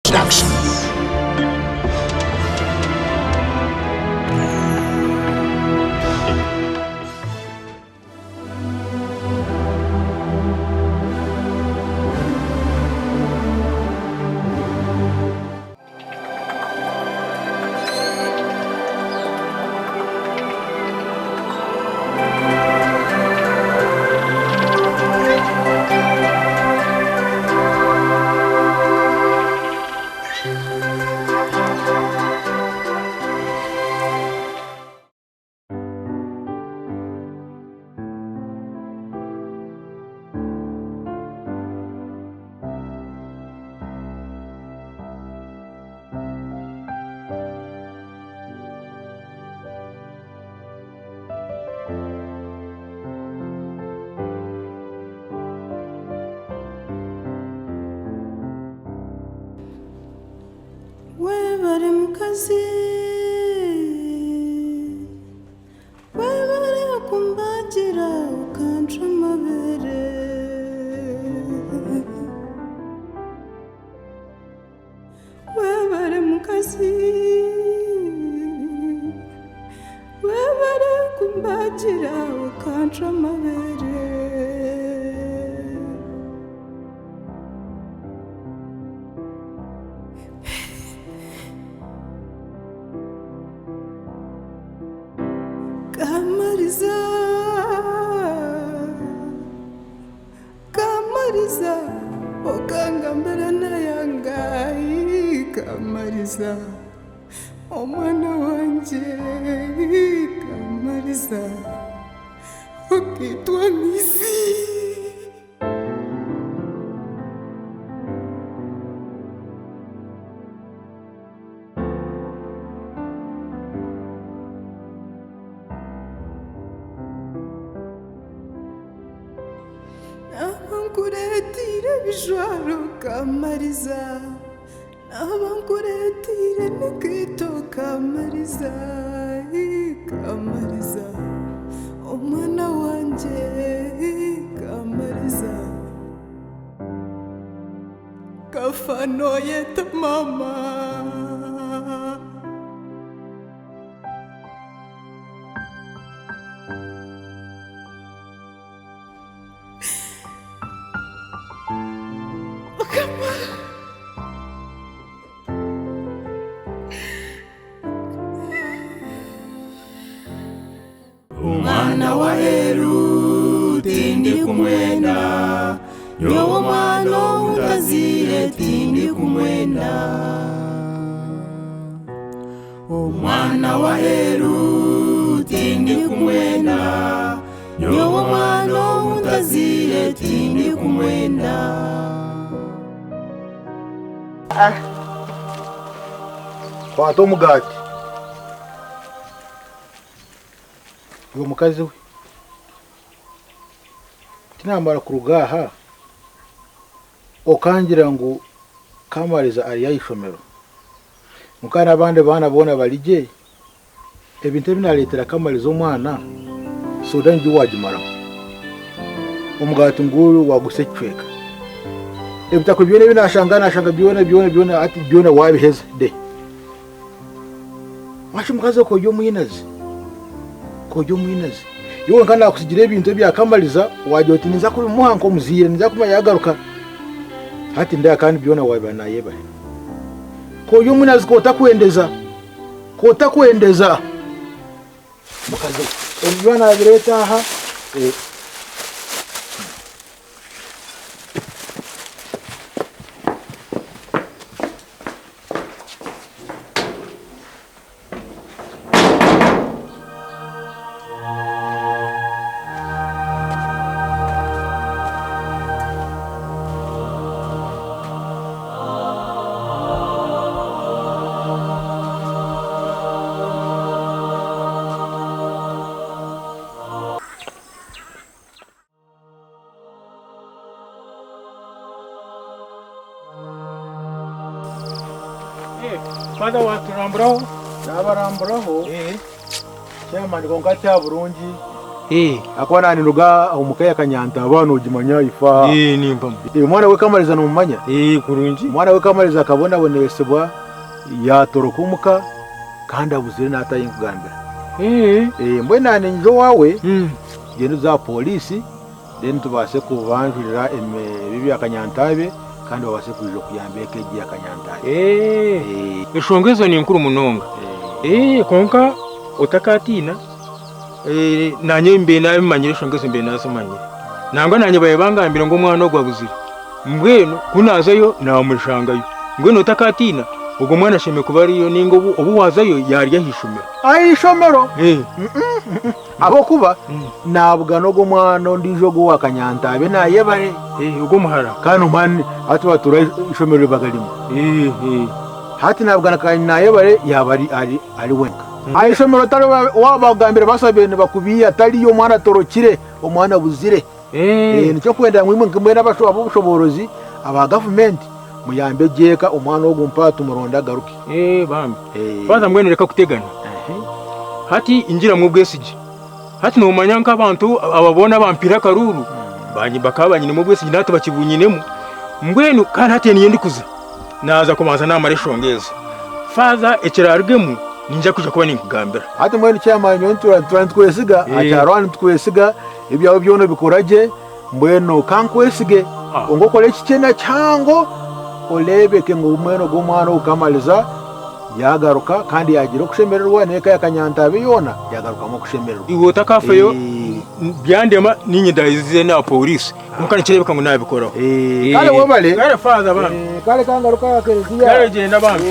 Production. Kamariza, okanga mbere na yangai. Kamariza, omwana wanje. Kamariza, okitwa misi. Abankuretire bijwaro Kamariza, abankuretire nikito Kamariza. Kamariza, omwana wanje. Kamariza, kafano yeta mama. Omwana wa Heru tindi kumwenda, yowo mwana utazire tindi kumwenda. Omwana wa Heru tindi kumwenda, yowo mwana utazire tindi kumwenda. Kwato mugati uwo mukazi we tinamara kurugaha okangira ngo Kamariza ari yayishomero mukana abandi bana bona barije ebintu binaletera Kamariza omwana soda ngi wagimara umugati nguru wagusekeka ebitako byone binashanga byone ati byone wabiheze de washi mukazi ko yo mwinazi yo nkana kusigira ebintu bya Kamariza waje oti niza kuri muhanko muzire niza kuma yagaruka hati nda kandi byona wabana yeba ko yo mwinazi ko takwendeza mukazi byona bireta aha Pada waturamburaho nabaramburaho cyamani konga cya burungi akwana niruga omukaya kanyanta abana ugimanya ifa nimba umwana we Kamariza numanya kurungi umwana we Kamariza akabona bonesebwa yatoroka umuka kandi abuzire natayingugambira mbwe nane njo wawe genda za polisi then tubase kubanjurira bibi akanyantabe kandi babase kujo kuyambeke giye akanyantabe eshongezo ni nkuru munonga konka utakatina nanye mbe nawe manyire shongezo mbe nasomanyire nangwa nanye baye bangambira ngo umwana ogwabuzire mbweno kunazayo namurishangayo mbweno utakatina ubwo mwana sheme kubariyo ningo ubu wazayo yari yahishumira ayishomero abo kuba nabwa no gumwana ndijo go wakanyantabe nayebare ubwo muhara kandi umani ati batura ishomero bagalimo hati nabwa nayebare yabari ari wenka ayishomero tari wabagambira basabene bakubiye atari yo mwana torokire umwana buzire nicyo kwenda mwimwe n'abashoborozi aba government muyambe jeka umwana wo gumpa tumuronda garuke bambi baza mbwene reka kutegana hati injira mu bwesije hati no manyanka abantu ababona bampira karuru banyi bakabanyine mu bwesije nato bakibunyinemo mbwenu kandi hati niye ndikuza naza kumaza namare shongeza faza ekirarugemu ninja kuja kuba ninkugambira hati mwene cyamanyo twesiga acyarwana twesiga ibyawe byono bikoraje mbweno kankwesige ongokole ikikena cyango olebeke ngo umweno gumwana ukamaliza yagaruka kandi yagira kushemererwa neka yakanyantabe yona yagaruka mu kushemererwa iwo takafeyo byandema ninyi ndayize na police mukana kirebeka ngo nabikoraho kale wobale kale faza bana kale kangaruka yakereziya kale genda bana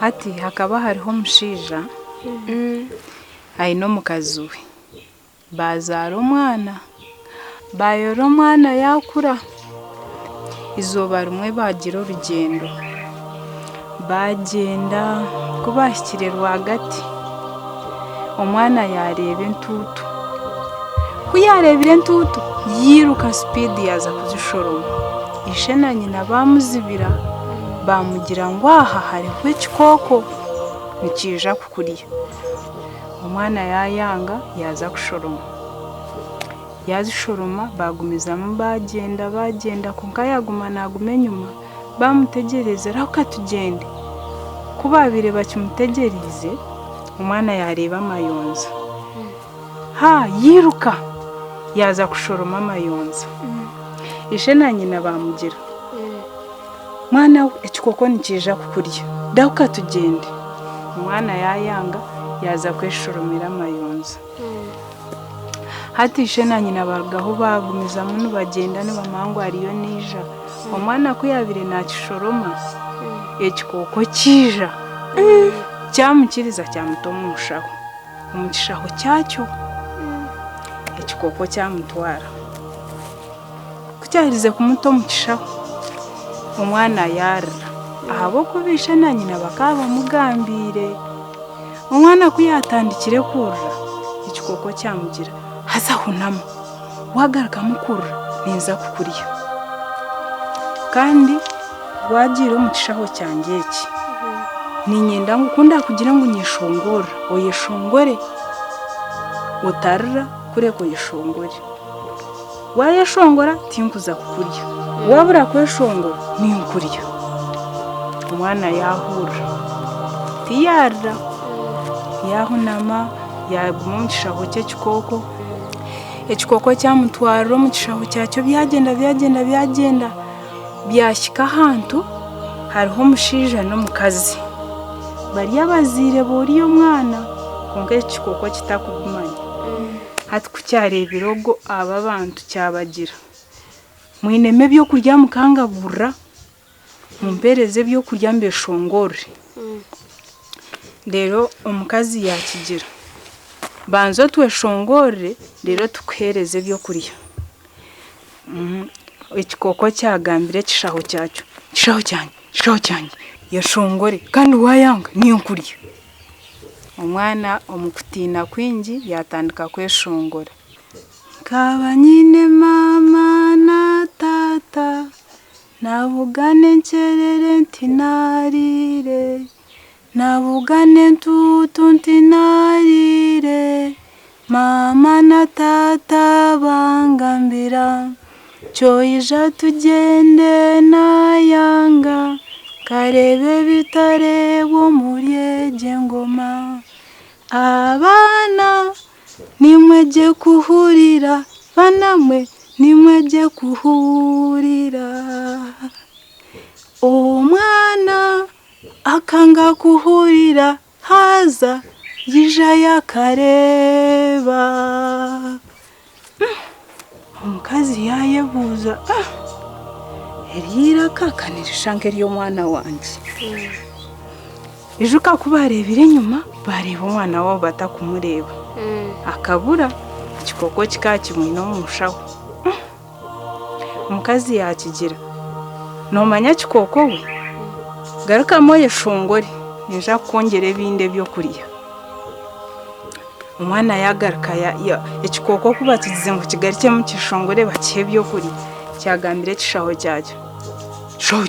hati hakaba hariho omushaija aine omukazi we bazaara omwana bayora omwana yakura izooba rimwe bagira orugendo bagenda kubahikire rwagati omwana yareeba entuutu kuyareebire entuutu yiruka speedi yaza kuzishoroma ishe na nyina bamuzibira bamugira ngo aha hariho ekikooko nikija kukurya omwana yayanga yaza kushoroma yazishoroma bagumizamu bagenda konka yaguma naguma enyuma bamutegerezera aho katugende kubabire bakimutegereze omwana yareeba amayonza yiruka yaza kushoroma amayonza ishe na nyina bamugira mwana we ekikooko nikija kukurya daho katugende omwana yayanga yaza kweshoromera amayonza hati ishe na nyina barugaho bagumizamu nibagenda nibamangu hariyo nija omwana kuyabire nakishoroma ekikooko kija kyamukiriza kyamutoma omu kishaho kyakyo ekikooko kyamutwara kukyahirize kumuta omu kishaho omwana yarira ahabw'okuba ishe na nyina bakaba bamugambire omwana kuyatandikire kurira ekikooko kyamugira haza hunama wagarukamu kurira ninza kukurya kandi wagira omu kishaho kyange eki ninyenda ngu kunda kugira ngu nyeshongora oyeshongore otarira kureka oyeshongore wayeshongora tinkuza kukurya wabura kweshongora ninkurya omwana yahurira tiyarira yahunama yaguma omu kishaho ky'ekikooko ekikooko kyamutwarira omu kishaho kyakyo byagenda byahika ahantu hariho omushaija n'omukazi bari abaziire boori omwana konka ekikooko kitakugumanya hati kukyareebera ogo aba bantu kyabagira mwinemu ebyokurya mukangaburira mumpereze ebyokurya mbeshongore rero omukazi yakigira banzo tweshongore rero tukuhereze ebyokurya ekikooko kyagambire ekishaho kyakyo kishaho kyange yeshongore kandi wayanga ninkurya omwana omukutiina kwingi yatandika kweshongora nkaba nyine mama na tata nabugane nkyerere ntinarire nabugane entuutu ntinarire mama na tata bangambira kyoija tugende nayanga karebe bitareebwa omuri egi engoma abana nimwegye kuhurira banamwe nimwegye kuhurira omwana akanga kuhurira haza yija yakareba omukazi yayebuuza eryirakakaniriza nk'ery'omwana wange ijuka kuba bareebire enyuma bareeba omwana wabo batakumureeba akabura ekikooko kikaba kimwine omu mushaho omukazi yakigira nomanya ekikooko we garukamu oyeshongore ninja kukwongera ebindi ebyokurya omwana yagaruka ekikooko kuba kigize ngu kigarukemu kishongore bakihe ebyokurya kyagambire ekishaho kyakyo kishaho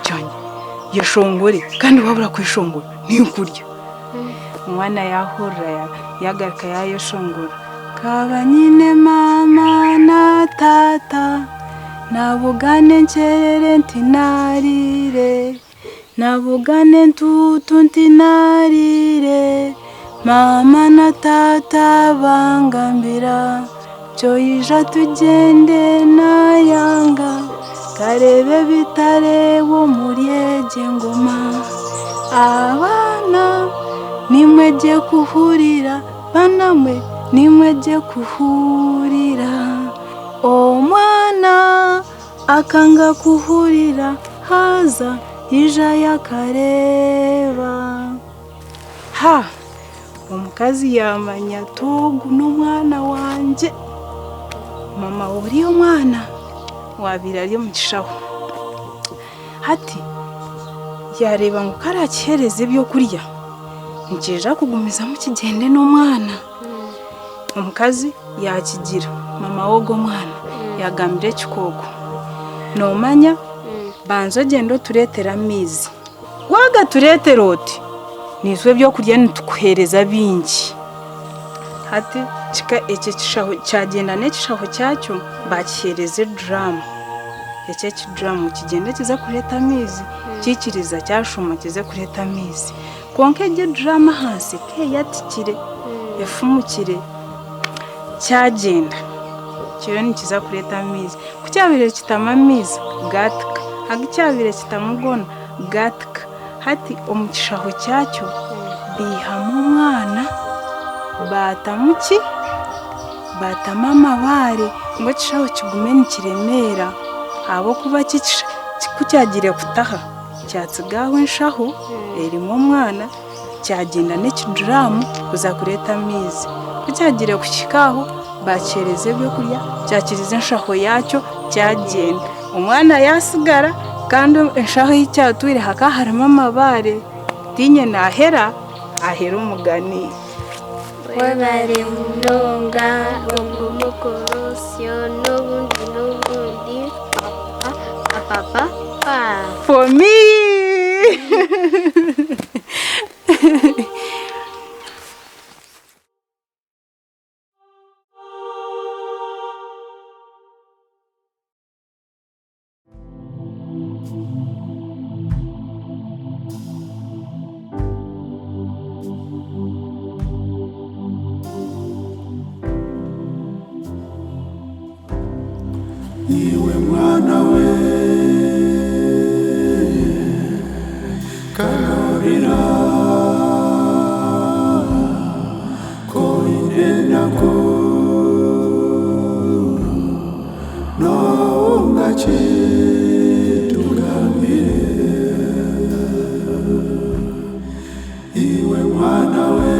kyange yeshongore kandi wabura kweshongora ninkurya omwana yahurira yagaruka yayeshongora kaba nyine mama na tata nabugane nkyerere ntinarire nabugane entuutu ntinarire mama na tata bangambira kyoija tugende nayanga karebe bitareebwa omuri egi engoma abana nimwegye kuhurira banamwe nimwegye kuhurira omwana akanga kuhurira haza ija yakareba ha omukazi yamanya togu n'omwana wanje mama uriyo mwana wabira ari mu kishaho hati yareba ngo karakihereze ibyo kurya njeja kugumiza mu kigende n'omwana omukazi yakigira mama wogo mwana yagambire kikoko nomanya banzo gendo turetera amizi waga turetera oti nizwe byo kurya nitukuhereza bingi hati chika eke kishaho cyagenda n'ekishaho cyacyo bakihereze drum eke drum kigenda kiza kureta amizi kikiriza cyashuma kize kureta amizi konke je drum hasi ke yatikire yafumukire cyagenda kiro nikiza kureta amizi kucyabire kitama amizi gatka hagicyabire kitamugona gatka hati omukishaho cyacyo bihamu umwana batamuki batamama bare ngo kishaho kigume nikiremera abo kuba kucyagire kutaha cyatsigaho nshaho erimo umwana cyagenda n'ikiduramu kuza kureta amizi kucyagire kushikaho bakereze byo kurya cyakirize nshaho yacyo cyagenda umwana yasigara kandi nshaho y'icyatwire haka harimo amabare tinye nahera ahera umugani wabare munonga umukorosyo n'ubundi papa for me iwe mwana we karorera koinenako nongache tugamire iwe mwana we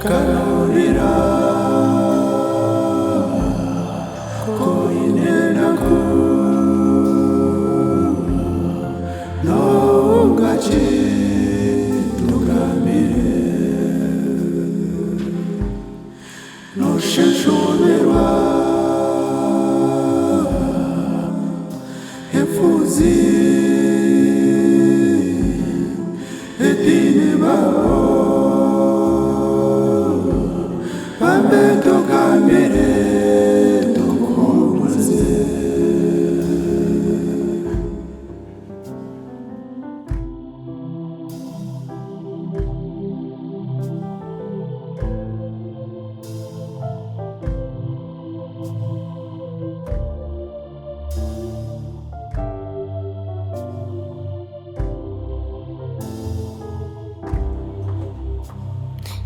karorera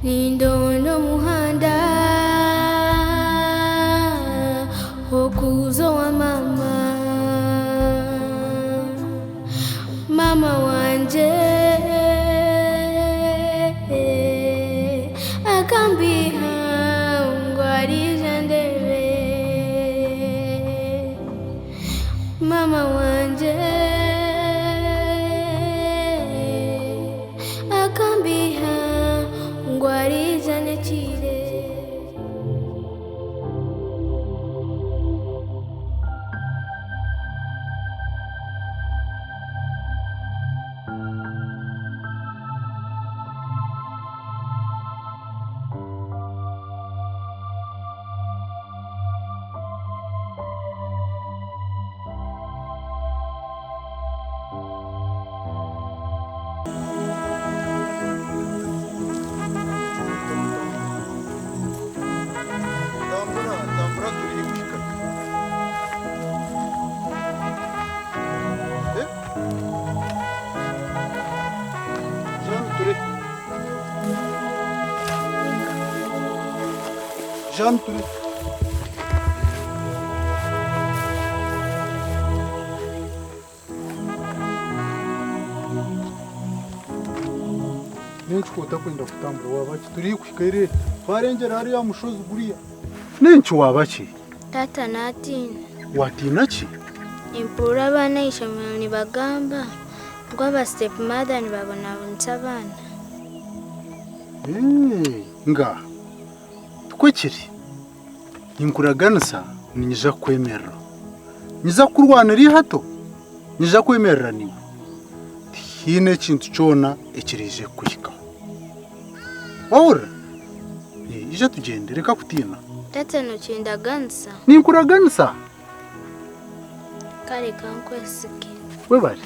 Nindono muhanda okuzo wa mama wanje akambiha ngwarija ndebe mama wanje akambiha ngwarija nechire n'ekikota kwenda kutambura wabaki turi kushikaire twarengera hariya mushozi guriya nenki wabaki tata natina watina ki impura abana ishomero nibagamba ngo aba step mother nibabonabonesa abana nga twekiri inkuraganisa ninyija kwemerera niza kurwanira hato niza kwemerera niwe hine kintu cyona ekirije kuhikaho wahora ije tugende reka kutina tata nukindaganisa ninkuraganisa kare kankwesike we bari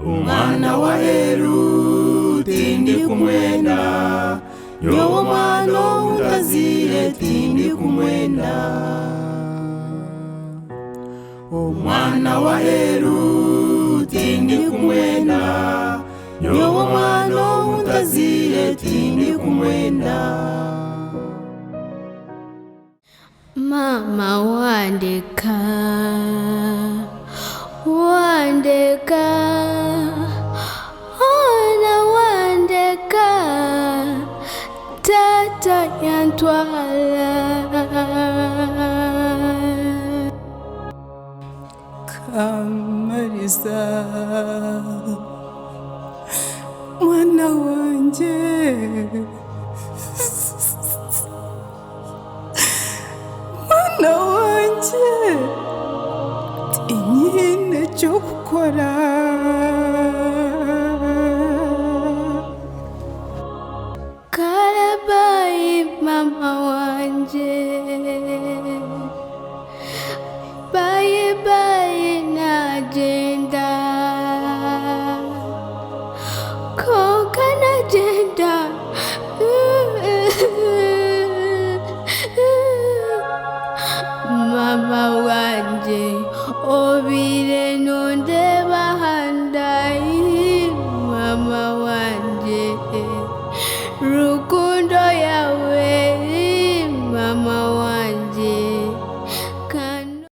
Omwana wa Heru tindi kumwenda nyowo mwana utazire tindi kumwenda Omwana wa Heru tindi kumwenda nyowo mwana utazire tindi kumwenda mama wandeka ona wandeka tata yantwala Kamariza mwana wanje mwana wanje tinyine cyo gukora